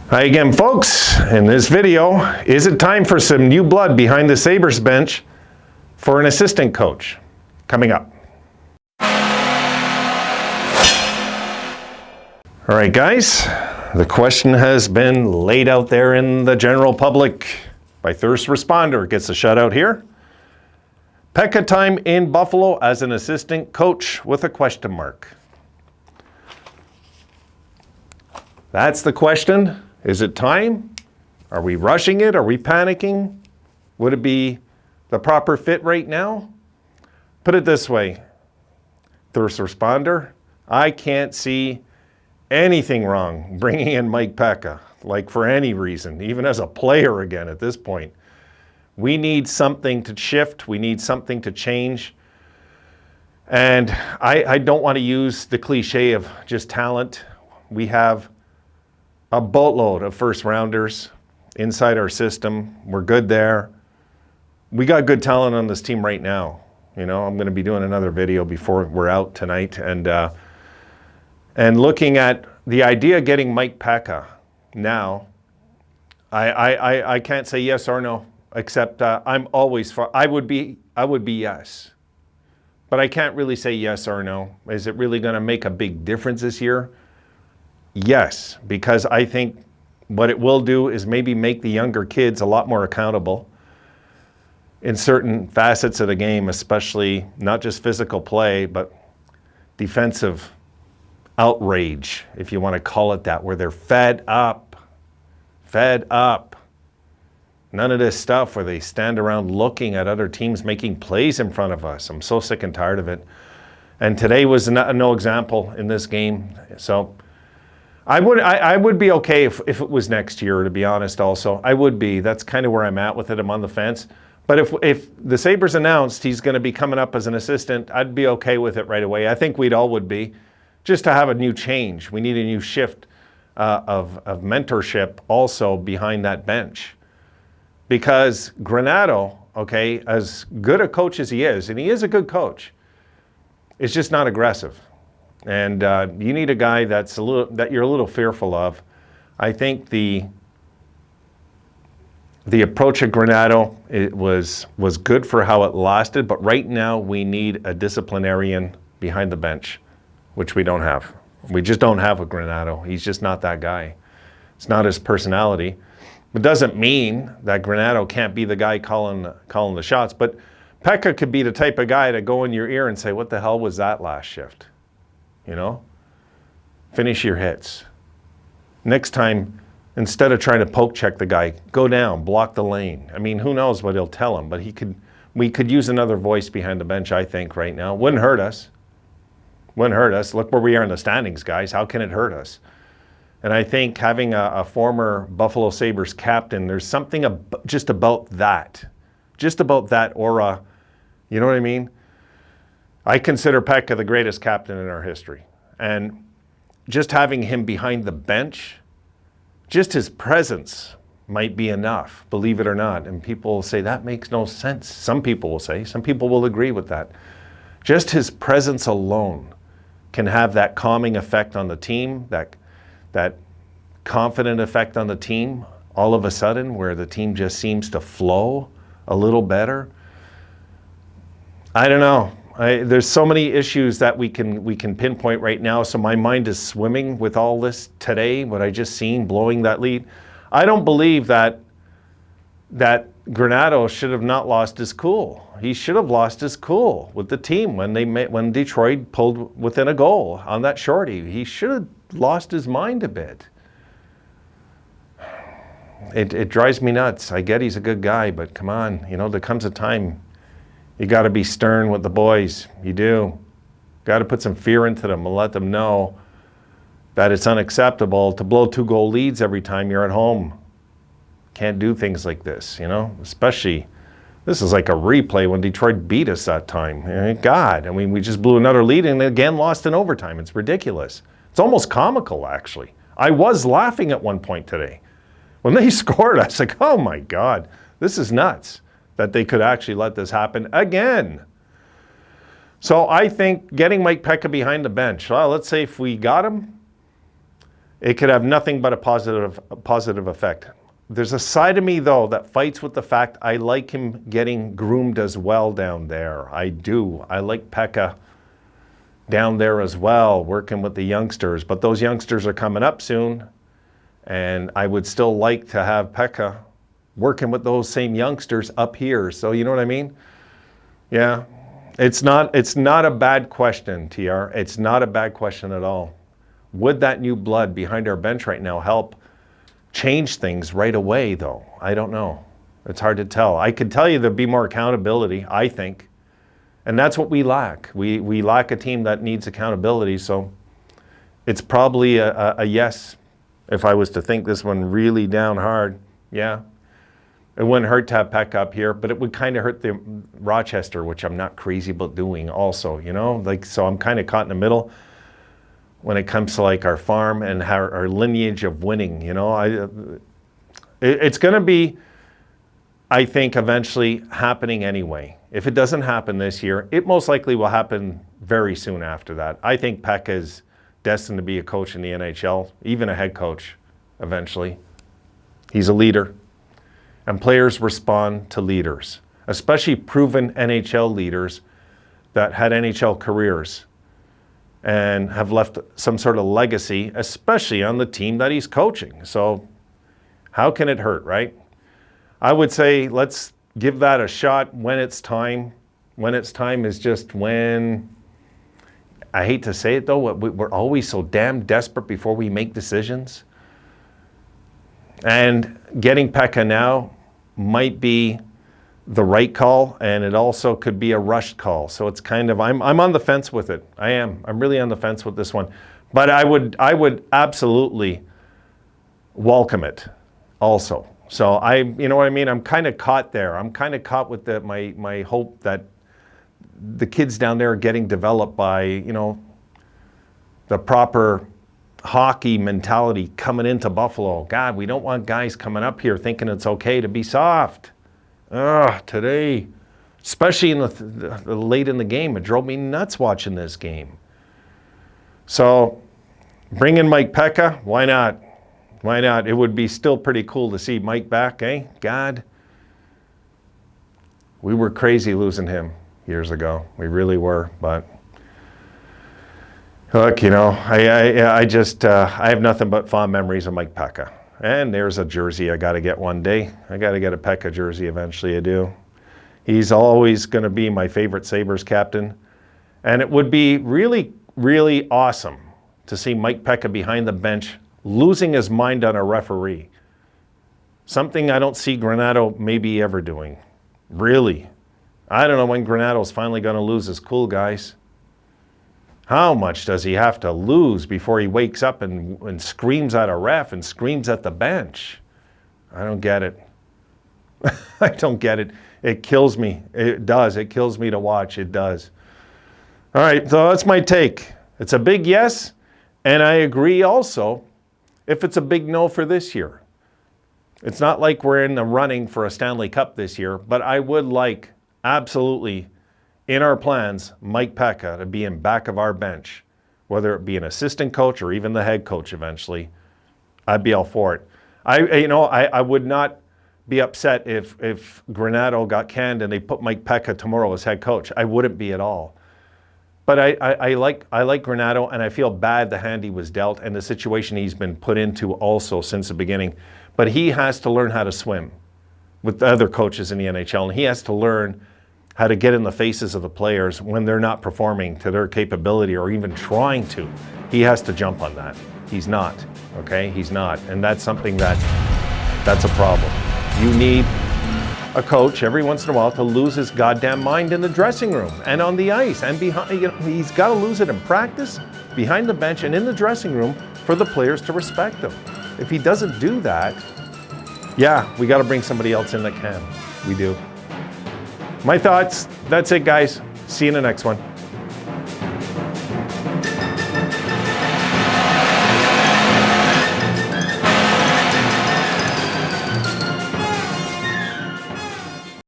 Hi again, folks. In this video, is it time for some new blood behind the Sabres bench for an assistant coach? Coming up. All right, guys, the question has been laid out there in the general public by First Responder. Gets a shout out here. Pekka time in Buffalo as an assistant coach with a question mark. That's the question. Is it time? Are we rushing it? Are we panicking? Would it be the proper fit right now? Put it this way, First Responder, I can't see anything wrong bringing in Mike Pekka, like for any reason, even as a player again at this point. We need something to shift. We need something to change. And I don't want to use the cliche of just talent. We have a boatload of first rounders inside our system. We're good there. We got good talent on this team right now. You know, I'm going to be doing another video before we're out tonight. And looking at the idea of getting Mike Pekka now, I can't say yes or no, except I'm always for, I would be yes. But I can't really say yes or no. Is it really going to make a big difference this year? Yes, because I think what it will do is maybe make the younger kids a lot more accountable in certain facets of the game, especially not just physical play, but defensive outrage, if you want to call it that, where they're fed up. None of this stuff where they stand around looking at other teams making plays in front of us. I'm so sick and tired of it. And today was no example in this game. So I would be okay if it was next year, to be honest also. I would be. That's kind of where I'm at with it. I'm on the fence. But if the Sabres announced he's going to be coming up as an assistant, I'd be okay with it right away. I think we'd all would be. Just to have a new change. We need a new shift of mentorship also behind that bench. Because Granato, okay, as good a coach as he is, and he is a good coach, is just not aggressive. And you need a guy that you're a little fearful of. I think the approach of Granato, it was good for how it lasted, but right now we need a disciplinarian behind the bench, which we don't have. We just don't have a Granato. He's just not that guy. It's not his personality. It doesn't mean that Granato can't be the guy calling the shots, but Pekka could be the type of guy to go in your ear and say, what the hell was that last shift? You know? Finish your hits. Next time, instead of trying to poke check the guy, go down, block the lane. I mean, who knows what he'll tell him, but we could use another voice behind the bench, I think, right now. Wouldn't hurt us. Wouldn't hurt us. Look where we are in the standings, guys. How can it hurt us? And I think having a former Buffalo Sabres captain, there's something just about that aura. You know what I mean? I consider Pekka the greatest captain in our history. And just having him behind the bench, just his presence might be enough, believe it or not. And people will say, that makes no sense. Some people will say, some people will agree with that. Just his presence alone can have that calming effect on the team, that confident effect on the team all of a sudden, where the team just seems to flow a little better. I don't know. There's so many issues that we can pinpoint right now, so my mind is swimming with all this today, what I just seen, blowing that lead. I don't believe that Granato should have not lost his cool. He should have lost his cool with the team when Detroit pulled within a goal on that shorty. He should have lost his mind a bit. It drives me nuts. I get he's a good guy, but come on, you know, there comes a time you got to be stern with the boys. You do. Got to put some fear into them and let them know that it's unacceptable to blow 2-goal leads every time you're at home. Can't do things like this, you know, especially this is like a replay when Detroit beat us that time. God, I mean, we just blew another lead and again lost in overtime. It's ridiculous. It's almost comical, actually. I was laughing at one point today. When they scored, I was like, oh my God, this is nuts that they could actually let this happen again. So I think getting Mike Pekka behind the bench, well, let's say if we got him, it could have nothing but a positive effect. There's a side of me, though, that fights with the fact I like him getting groomed as well down there. I do. I like Pekka down there as well, working with the youngsters. But those youngsters are coming up soon, and I would still like to have Pekka working with those same youngsters up here. So you know what I mean? Yeah. It's not a bad question, TR. It's not a bad question at all. Would that new blood behind our bench right now help change things right away, though? I don't know. It's hard to tell. I could tell you there'd be more accountability, I think. And that's what we lack. We lack a team that needs accountability. So it's probably a yes. If I was to think this one really down hard, yeah. It wouldn't hurt to have Peck up here, but it would kind of hurt the Rochester, which I'm not crazy about doing also, you know? Like, so I'm kind of caught in the middle when it comes to like our farm and our lineage of winning, you know? It's going to be, I think, eventually happening anyway. If it doesn't happen this year, it most likely will happen very soon after that. I think Peck is destined to be a coach in the NHL, even a head coach eventually. He's a leader, and players respond to leaders, especially proven NHL leaders that had NHL careers and have left some sort of legacy, especially on the team that he's coaching. So how can it hurt, right? I would say let's give that a shot when it's time. When it's time is just when, I hate to say it though, we're always so damn desperate before we make decisions. And getting Pekka now might be the right call, and it also could be a rushed call. So it's kind of, I'm on the fence with it. I am. I'm really on the fence with this one. But I would absolutely welcome it also. So you know what I mean? I'm kind of caught there. I'm kind of caught with my hope that the kids down there are getting developed by, you know, the proper hockey mentality coming into Buffalo. God, we don't want guys coming up here thinking it's okay to be soft. Today, especially in the late in the game, it drove me nuts watching this game. So bring in Mike Pekka, why not? Why not? It would be still pretty cool to see Mike back, eh? God, we were crazy losing him years ago. We really were, but look, you know, I just have nothing but fond memories of Mike Pekka. And there's a jersey I got to get one day. I got to get a Pekka jersey eventually, I do. He's always going to be my favorite Sabres captain. And it would be really, really awesome to see Mike Pekka behind the bench losing his mind on a referee. Something I don't see Granato maybe ever doing. Really. I don't know when Granato's finally going to lose his cool, guys. How much does he have to lose before he wakes up and screams at a ref and screams at the bench? I don't get it. I don't get it. It kills me. It does. It kills me to watch. It does. All right, so that's my take. It's a big yes, and I agree also if it's a big no for this year. It's not like we're in the running for a Stanley Cup this year, but I would like, absolutely, in our plans, Mike Pekka to be in back of our bench, whether it be an assistant coach or even the head coach eventually. I'd be all for it. I would not be upset if Granato got canned and they put Mike Pekka tomorrow as head coach. I wouldn't be at all. But I like Granato, and I feel bad the hand he was dealt and the situation he's been put into also since the beginning. But he has to learn how to swim with the other coaches in the NHL, and he has to learn how to get in the faces of the players when they're not performing to their capability or even trying to. He has to jump on that. He's not, okay? He's not. And that's something that's a problem. You need a coach every once in a while to lose his goddamn mind in the dressing room and on the ice and behind. You know, he's got to lose it in practice, behind the bench, and in the dressing room for the players to respect him. If he doesn't do that, yeah, we got to bring somebody else in that can. We do. My thoughts, that's it, guys. See you in the next one.